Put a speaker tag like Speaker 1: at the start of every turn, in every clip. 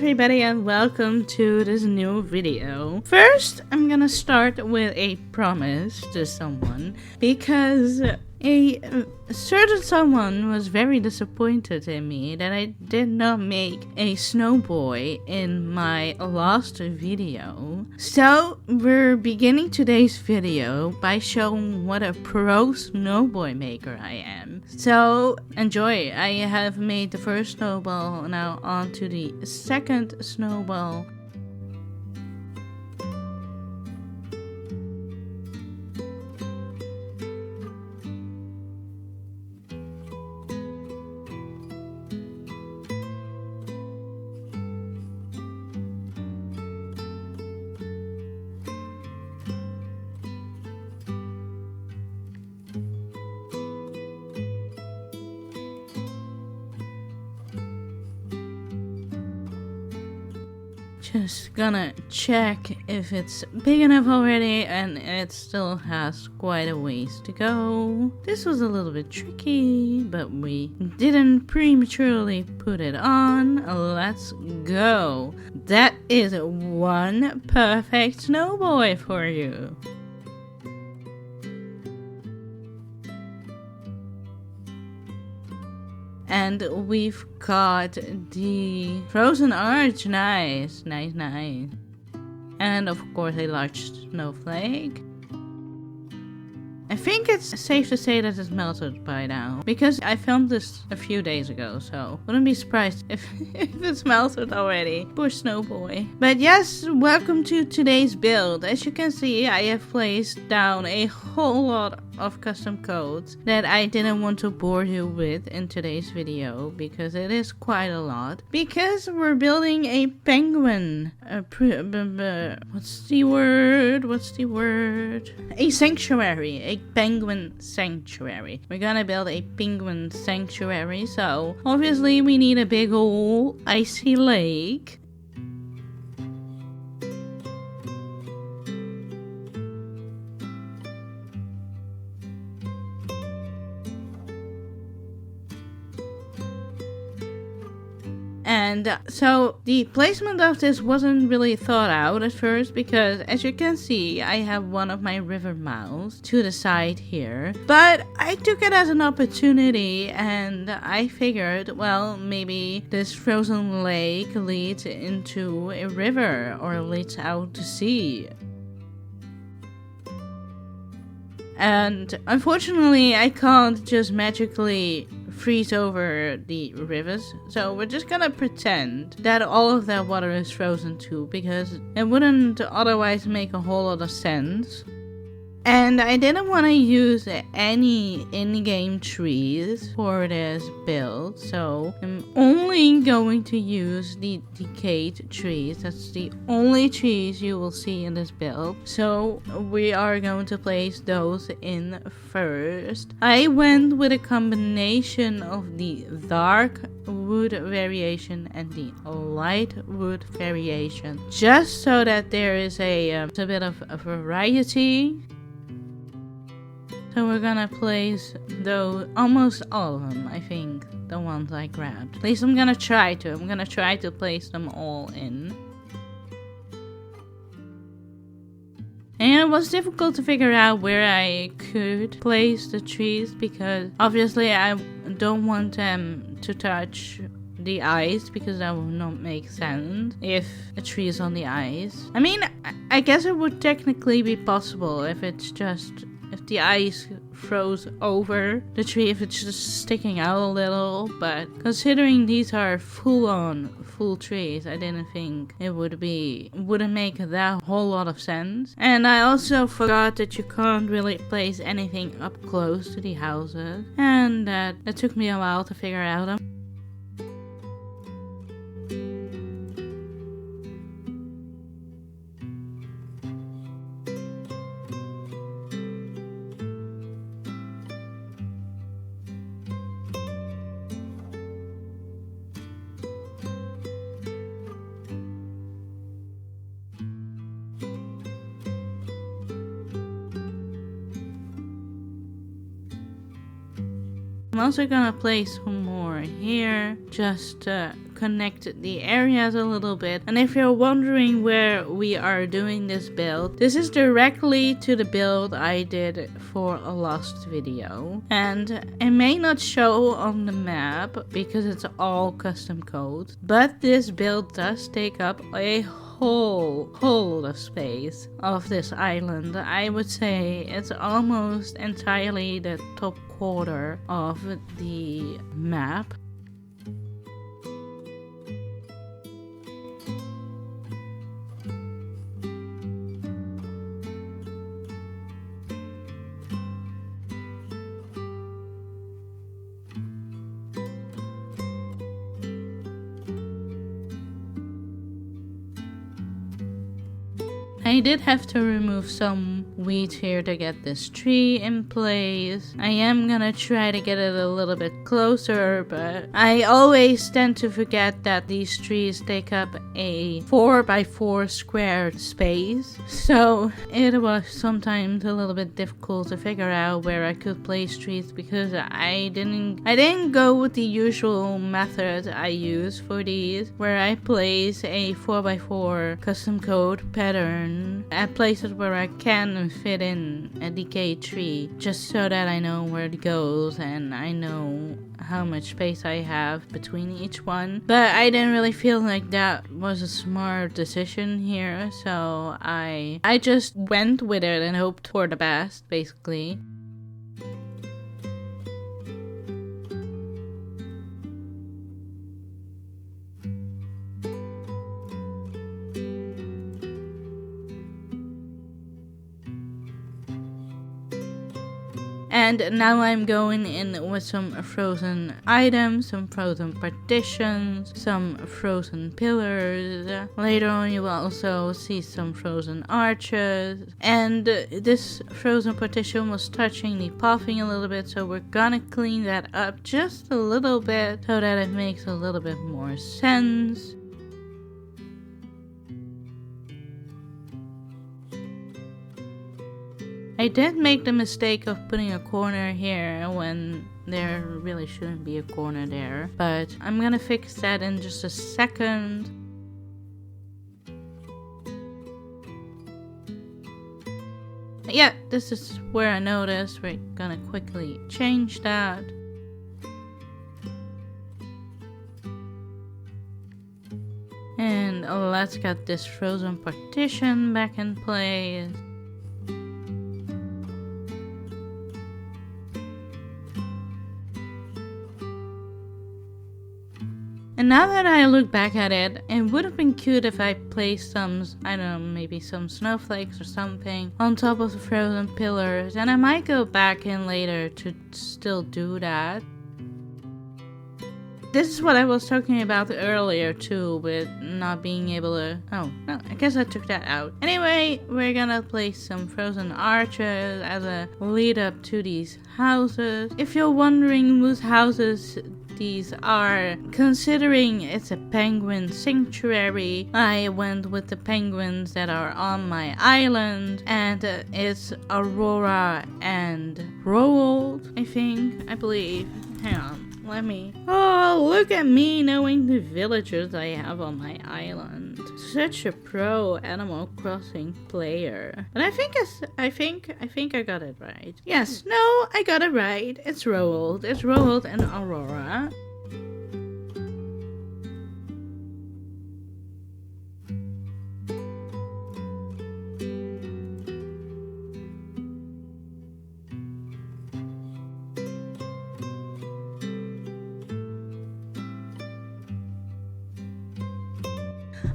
Speaker 1: everybody and welcome to this new video. First, I'm gonna start with a promise to someone because a certain someone was very disappointed in me that I did not make a snow boy in my last video. So we're beginning today's video by showing what a pro snow boy maker I am. So enjoy. I have made the first snowball, now on to the second snowball. Just gonna check if it's big enough already, and it still has quite a ways to go. This was a little bit tricky, but we didn't prematurely put it on. Let's go. That is one perfect snow boy for you. And we've got the frozen arch. Nice. And of course a large snowflake. I think it's safe to say that it's melted by now, because I filmed this a few days ago, so wouldn't be surprised if it's melted already. Poor snow boy. But yes, welcome to today's build. As you can see, I have placed down a whole lot of custom codes that I didn't want to bore you with in today's video, because it is quite a lot. Because we're building a penguin. What's the word? A sanctuary. A penguin sanctuary. We're gonna build a penguin sanctuary, so obviously we need a big ol' icy lake. And so the placement of this wasn't really thought out at first, because as you can see, I have one of my river mouths to the side here. But I took it as an opportunity, and I figured, well, maybe this frozen lake leads into a river or leads out to sea. And unfortunately, I can't just magically freeze over the rivers, so we're just gonna pretend that all of that water is frozen too, because it wouldn't otherwise make a whole lot of sense. And I didn't want to use any in-game trees for this build, so I'm only going to use the decayed trees. That's the only trees you will see in this build, so we are going to place those in first. I went with a combination of the dark wood variation and the light wood variation, just so that there is a bit of a variety. So we're gonna place those, almost all of them, I think, the ones I grabbed. At least I'm gonna try to place them all in. And it was difficult to figure out where I could place the trees, because obviously I don't want them to touch the ice, because that will not make sense if a tree is on the ice. I mean, I guess it would technically be possible if the ice froze over the tree, if it's just sticking out a little, but considering these are full trees, I didn't think it wouldn't make that whole lot of sense. And I also forgot that you can't really place anything up close to the houses, and that took me a while to figure out. I'm also gonna place some more here, just to connect the areas a little bit. And if you're wondering where we are doing this build, this is directly to the build I did for a last video. And it may not show on the map because it's all custom code, but this build does take up a whole lot of space of this island. I would say it's almost entirely the top quarter of the map. I did have to remove some weeds here to get this tree in place. I am gonna try to get it a little bit closer, but I always tend to forget that these trees take up a 4x4 square space. So it was sometimes a little bit difficult to figure out where I could place trees because I didn't go with the usual method I use for these, where I place a 4x4 custom code pattern at places where I can fit in a decayed tree, just so that I know where it goes and I know how much space I have between each one. But I didn't really feel like that was a smart decision here, so I just went with it and hoped for the best, basically. And now I'm going in with some frozen items, some frozen partitions, some frozen pillars. Later on you will also see some frozen arches. And this frozen partition was touching the pathing a little bit, so we're gonna clean that up just a little bit so that it makes a little bit more sense. I did make the mistake of putting a corner here when there really shouldn't be a corner there, but I'm gonna fix that in just a second. Yeah, this is where I noticed. We're gonna quickly change that. And let's get this frozen partition back in place. And now that I look back at it, it would have been cute if I placed some, I don't know, maybe some snowflakes or something on top of the frozen pillars. And I might go back in later to still do that. This is what I was talking about earlier too, with not being able to... Oh, no, I guess I took that out. Anyway, we're gonna place some frozen arches as a lead up to these houses. If you're wondering whose houses these are, considering it's a penguin sanctuary, I went with the penguins that are on my island, and it's Aurora and Roald, I believe. Hang on. Let me... Oh, look at me knowing the villagers I have on my island. Such a pro Animal Crossing player. But I think I got it right. Yes, no, I got it right. It's Roald. It's Roald and Aurora.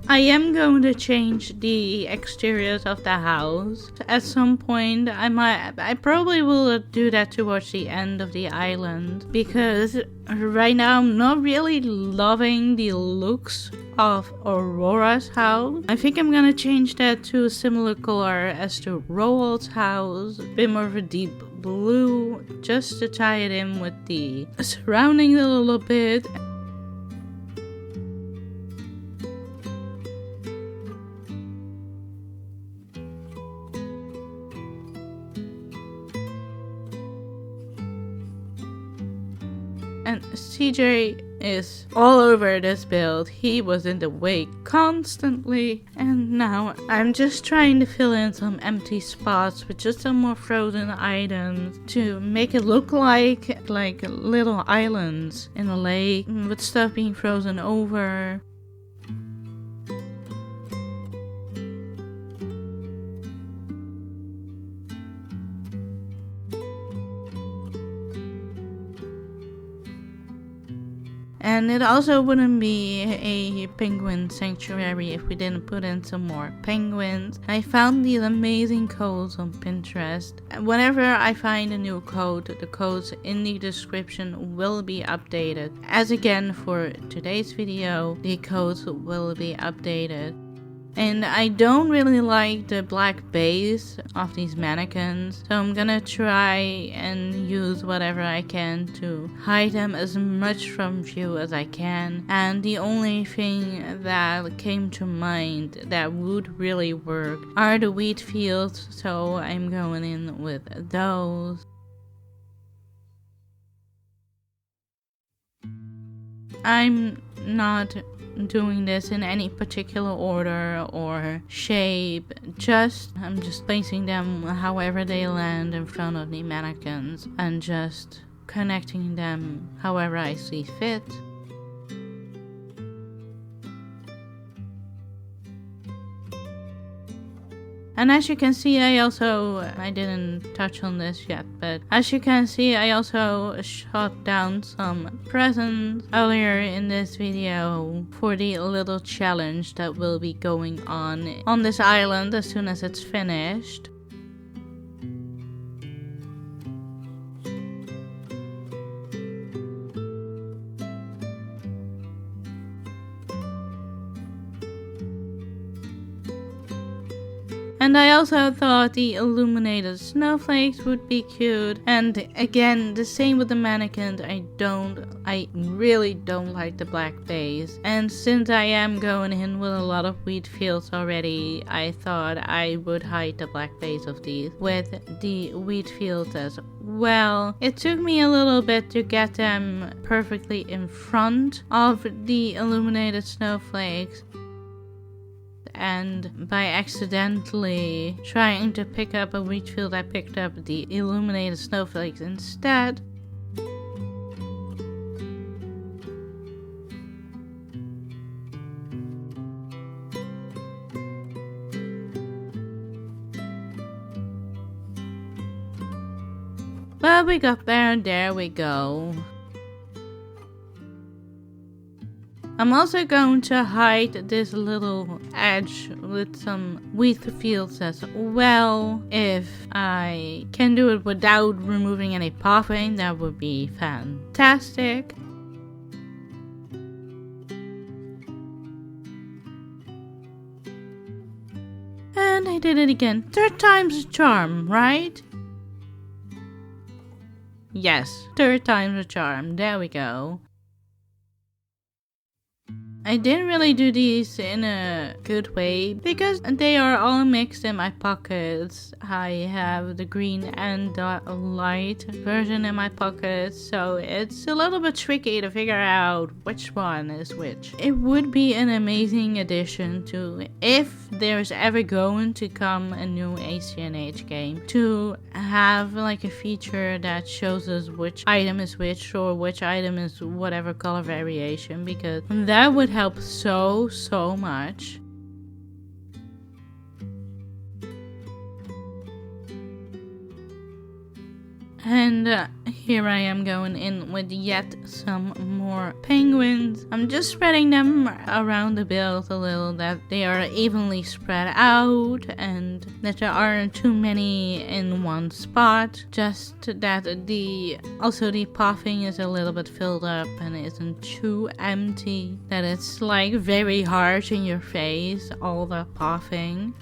Speaker 1: I am going to change the exteriors of the house. At some point, I probably will do that towards the end of the island, because right now I'm not really loving the looks of Aurora's house. I think I'm gonna change that to a similar color as to Roald's house, a bit more of a deep blue, just to tie it in with the surroundings a little bit. And CJ is all over this build. He was in the way constantly. And now I'm just trying to fill in some empty spots with just some more frozen items to make it look like little islands in a lake with stuff being frozen over. And it also wouldn't be a penguin sanctuary if we didn't put in some more penguins. I found these amazing codes on Pinterest. Whenever I find a new code, the codes in the description will be updated. As again for today's video, the codes will be updated. And I don't really like the black base of these mannequins, so I'm gonna try and use whatever I can to hide them as much from view as I can. And the only thing that came to mind that would really work are the wheat fields, so I'm going in with those. I'm not doing this in any particular order or shape, I'm just placing them however they land in front of the mannequins and just connecting them however I see fit. And as you can see, I didn't touch on this yet, but as you can see, I also shot down some presents earlier in this video for the little challenge that will be going on this island as soon as it's finished. And I also thought the illuminated snowflakes would be cute. And again, the same with the mannequins. I really don't like the black base. And since I am going in with a lot of wheat fields already, I thought I would hide the black base of these with the wheat fields as well. It took me a little bit to get them perfectly in front of the illuminated snowflakes. And by accidentally trying to pick up a wheat field, I picked up the illuminated snowflakes instead. Well, we got there and there we go. I'm also going to hide this little edge with some wheat fields as well. If I can do it without removing any pathing, that would be fantastic. And I did it again. 3rd time's a charm, right? Yes, 3rd time's a charm. There we go. I didn't really do these in a good way because they are all mixed in my pockets. I have the green and the light version in my pockets, so it's a little bit tricky to figure out which one is which. It would be an amazing addition to, if there's ever going to come a new ACNH game, to have like a feature that shows us which item is which or which item is whatever color variation, because that would help so much. And here I am going in with yet some more penguins. I'm just spreading them around the build a little, that they are evenly spread out and that there aren't too many in one spot. Just that the pathing is a little bit filled up and isn't too empty, that it's like very harsh in your face, all the pathing.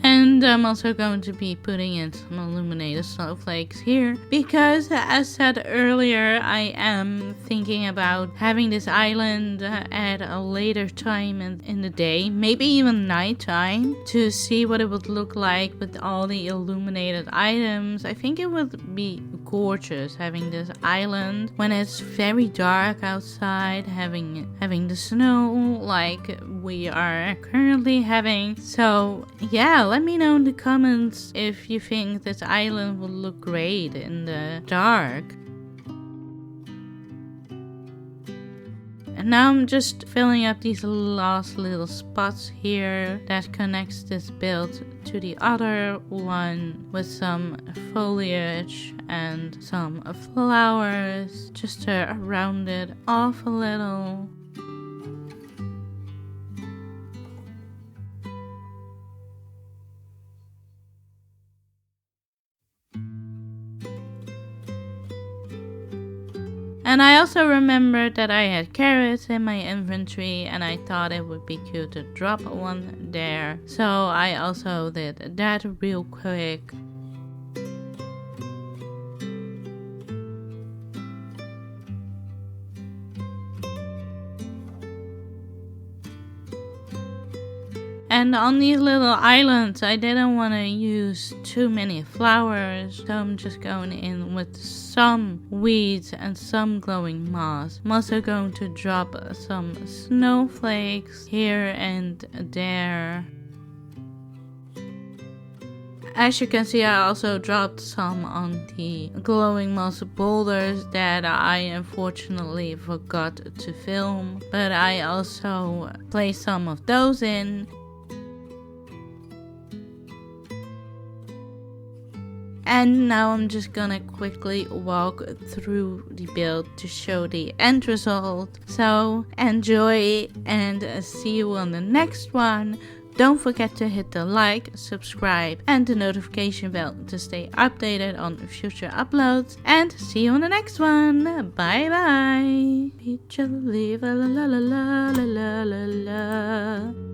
Speaker 1: And And I'm also going to be putting in some illuminated snowflakes here, because as said earlier, I am thinking about having this island at a later time in the day, maybe even nighttime, to see what it would look like with all the illuminated items. I think it would be gorgeous having this island when it's very dark outside, having the snow like we are currently having. So yeah, let me know in the comments if you think this island would look great in the dark. And now I'm just filling up these last little spots here that connects this build to the other one with some foliage and some flowers, just to round it off a little. And I also remembered that I had carrots in my inventory, and I thought it would be cute to drop one there. So I also did that real quick. And on these little islands, I didn't want to use too many flowers, so I'm just going in with some weeds and some glowing moss. I'm also going to drop some snowflakes here and there. As you can see, I also dropped some on the glowing moss boulders that I unfortunately forgot to film, but I also placed some of those in. And now I'm just gonna quickly walk through the build to show the end result. So enjoy and see you on the next one. Don't forget to hit the like, subscribe and the notification bell to stay updated on future uploads. And see you on the next one. Bye bye. Peach, la la la la la la la la.